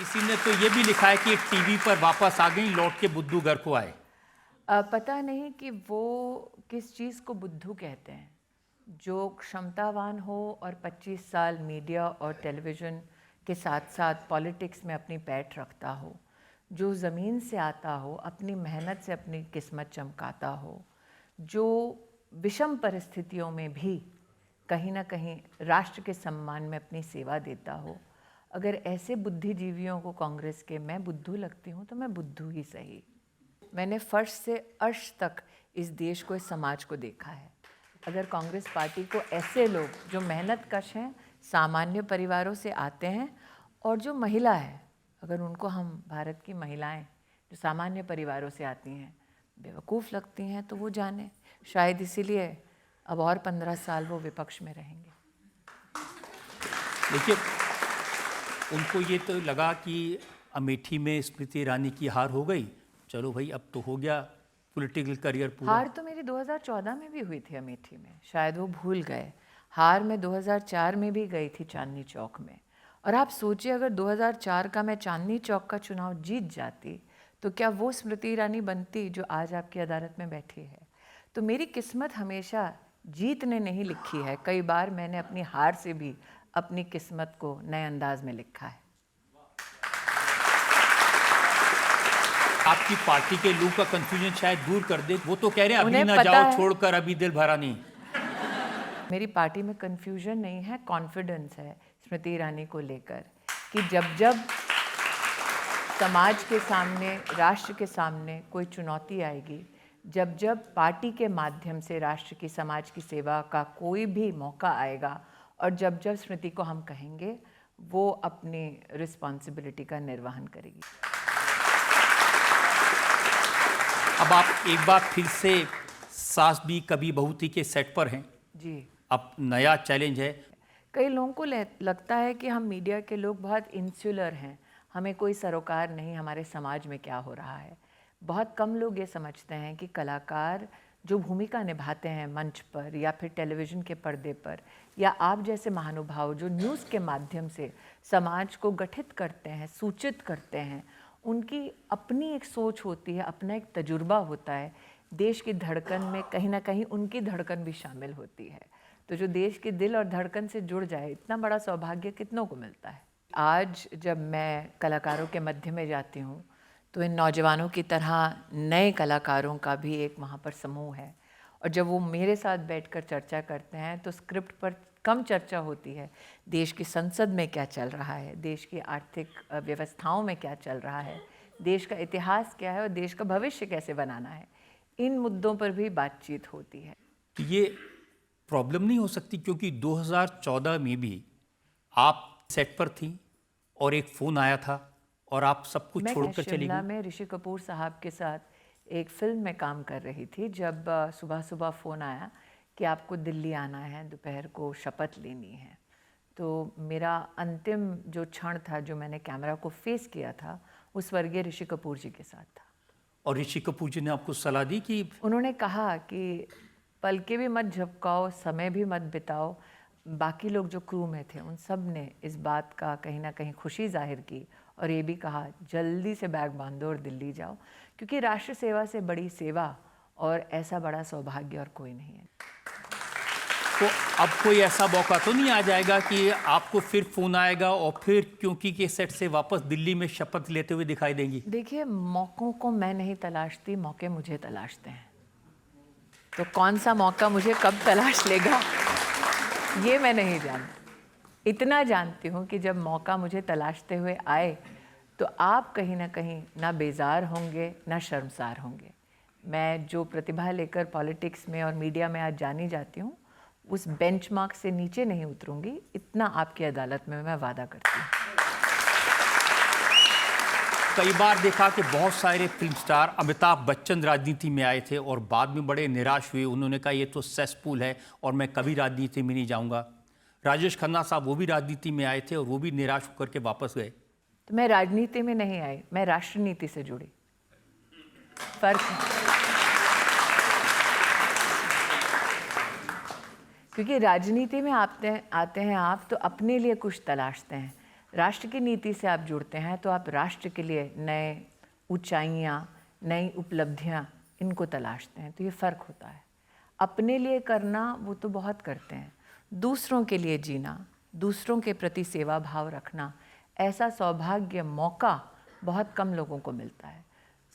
किसी ने तो ये भी लिखा है कि टीवी पर वापस आ गई, लौट के बुद्धू घर को आए। पता नहीं कि वो किस चीज़ को बुद्धू कहते हैं। जो क्षमतावान हो और 25 साल मीडिया और टेलीविज़न के साथ साथ पॉलिटिक्स में अपनी पैठ रखता हो, जो ज़मीन से आता हो, अपनी मेहनत से अपनी किस्मत चमकाता हो, जो विषम परिस्थितियों में भी कहीं ना कहीं राष्ट्र के सम्मान में अपनी सेवा देता हो, अगर ऐसे बुद्धिजीवियों को कांग्रेस के मैं बुद्धू लगती हूँ तो मैं बुद्धू ही सही। मैंने फर्श से अर्श तक इस देश को, इस समाज को देखा है। अगर कांग्रेस पार्टी को ऐसे लोग जो मेहनत कश हैं, सामान्य परिवारों से आते हैं और जो महिला है, अगर उनको हम भारत की महिलाएं जो सामान्य परिवारों से आती हैं बेवकूफ़ लगती हैं तो वो जाने, शायद इसीलिए अब और 15 साल वो विपक्ष में रहेंगे। देखिए, उनको ये तो लगा कि अमेठी में स्मृति ईरानी की हार हो गई, चलो भाई अब तो हो गया पॉलिटिकल करियर पूरा। हार तो मेरी 2014 में भी हुई थी अमेठी में, शायद वो भूल गए। हार मैं 2004 में भी गई थी चांदनी चौक में। और आप सोचिए, अगर 2004 का मैं चांदनी चौक का चुनाव जीत जाती तो क्या वो स्मृति ईरानी बनती जो आज आपकी अदालत में बैठी है। तो मेरी किस्मत हमेशा जीत ने नहीं लिखी है, कई बार मैंने अपनी हार से भी अपनी किस्मत को नए अंदाज में लिखा है। आपकी पार्टी के लोग का कंफ्यूजन शायद दूर कर दे, वो तो कह रहे हैं अभी ना पता जाओ है, छोड़कर, अभी दिल भरा नहीं। मेरी पार्टी में कंफ्यूजन नहीं है, कॉन्फिडेंस है स्मृति ईरानी को लेकर कि जब जब समाज के सामने, राष्ट्र के सामने कोई चुनौती आएगी, जब जब पार्टी के माध्यम से राष्ट्र की, समाज की सेवा का कोई भी मौका आएगा और जब जब स्मृति को हम कहेंगे, वो अपनी रिस्पॉन्सिबिलिटी का निर्वहन करेगी। अब आप एक बार फिर से सास भी कभी बहू थी के सेट पर हैं जी। अब नया चैलेंज है। कई लोगों को लगता है कि हम मीडिया के लोग बहुत इंसुलर हैं, हमें कोई सरोकार नहीं हमारे समाज में क्या हो रहा है। बहुत कम लोग ये समझते हैं कि कलाकार जो भूमिका निभाते हैं मंच पर या फिर टेलीविज़न के पर्दे पर, या आप जैसे महानुभाव जो न्यूज़ के माध्यम से समाज को गठित करते हैं, सूचित करते हैं, उनकी अपनी एक सोच होती है, अपना एक तजुर्बा होता है। देश की धड़कन में कहीं ना कहीं उनकी धड़कन भी शामिल होती है। तो जो देश के दिल और धड़कन से जुड़ जाए, इतना बड़ा सौभाग्य कितनों को मिलता है। आज जब मैं कलाकारों के मध्य में जाती हूँ तो इन नौजवानों की तरह नए कलाकारों का भी एक वहाँ पर समूह है, और जब वो मेरे साथ बैठकर चर्चा करते हैं तो स्क्रिप्ट पर कम चर्चा होती है, देश की संसद में क्या चल रहा है, देश की आर्थिक व्यवस्थाओं में क्या चल रहा है, देश का इतिहास क्या है और देश का भविष्य कैसे बनाना है, इन मुद्दों पर भी बातचीत होती है। तो ये प्रॉब्लम नहीं हो सकती, क्योंकि 2014 में भी आप सेट पर थी और एक फ़ोन आया था और आप सब कुछ छोड़कर चली शिमला गई। में ऋषि कपूर साहब के साथ एक फिल्म में काम कर रही थी, जब सुबह सुबह फ़ोन आया कि आपको दिल्ली आना है, दोपहर को शपथ लेनी है। तो मेरा अंतिम जो क्षण था, जो मैंने कैमरा को फेस किया था, वो स्वर्गीय ऋषि कपूर जी के साथ था। और ऋषि कपूर जी ने आपको सलाह दी कि उन्होंने कहा कि पलके भी मत झपकाओ, समय भी मत बिताओ। बाकी लोग जो क्रू में थे उन सब ने इस बात का कहीं ना कहीं खुशी जाहिर की और ये भी कहा जल्दी से बैग बांधो और दिल्ली जाओ, क्योंकि राष्ट्र सेवा से बड़ी सेवा और ऐसा बड़ा सौभाग्य और कोई नहीं है। तो अब कोई ऐसा मौका तो नहीं आ जाएगा कि आपको फिर फ़ोन आएगा और फिर क्योंकि के सेट से वापस दिल्ली में शपथ लेते हुए दिखाई देंगी? देखिए, मौक़ों को मैं नहीं तलाशती, मौके मुझे तलाशते हैं। तो कौन सा मौका मुझे कब तलाश लेगा ये मैं नहीं जानती। इतना जानती हूँ कि जब मौका मुझे तलाशते हुए आए तो आप कहीं ना कहीं ना बेजार होंगे ना शर्मसार होंगे। मैं जो प्रतिभा लेकर पॉलिटिक्स में और मीडिया में आज जानी जाती हूँ, उस बेंचमार्क से नीचे नहीं उतरूंगी, इतना आपकी अदालत में मैं वादा करती हूँ। कई बार देखा कि बहुत सारे फिल्म स्टार, अमिताभ बच्चन राजनीति में आए थे और बाद में बड़े निराश हुए। उन्होंने कहा ये तो सेसपूल है और मैं कभी राजनीति में नहीं जाऊंगा। राजेश खन्ना साहब वो भी राजनीति में आए थे और वो भी निराश होकर के वापस गए। तो मैं राजनीति में नहीं आई, मैं राष्ट्रनीति से जुड़ी। फर्क है, क्योंकि राजनीति में आते हैं आप तो अपने लिए कुछ तलाशते हैं। राष्ट्र की नीति से आप जुड़ते हैं तो आप राष्ट्र के लिए नए ऊंचाइयाँ, नई उपलब्धियाँ इनको तलाशते हैं। तो ये फ़र्क होता है। अपने लिए करना वो तो बहुत करते हैं, दूसरों के लिए जीना, दूसरों के प्रति सेवा भाव रखना, ऐसा सौभाग्य, मौका बहुत कम लोगों को मिलता है।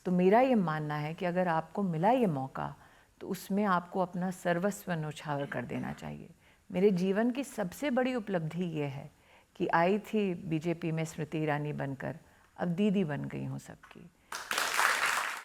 तो मेरा ये मानना है कि अगर आपको मिला ये मौका तो उसमें आपको अपना सर्वस्व न्यौछावर कर देना चाहिए। मेरे जीवन की सबसे बड़ी उपलब्धि ये है कि आई थी बीजेपी में स्मृति ईरानी बनकर, अब दीदी बन गई हूँ सबकी।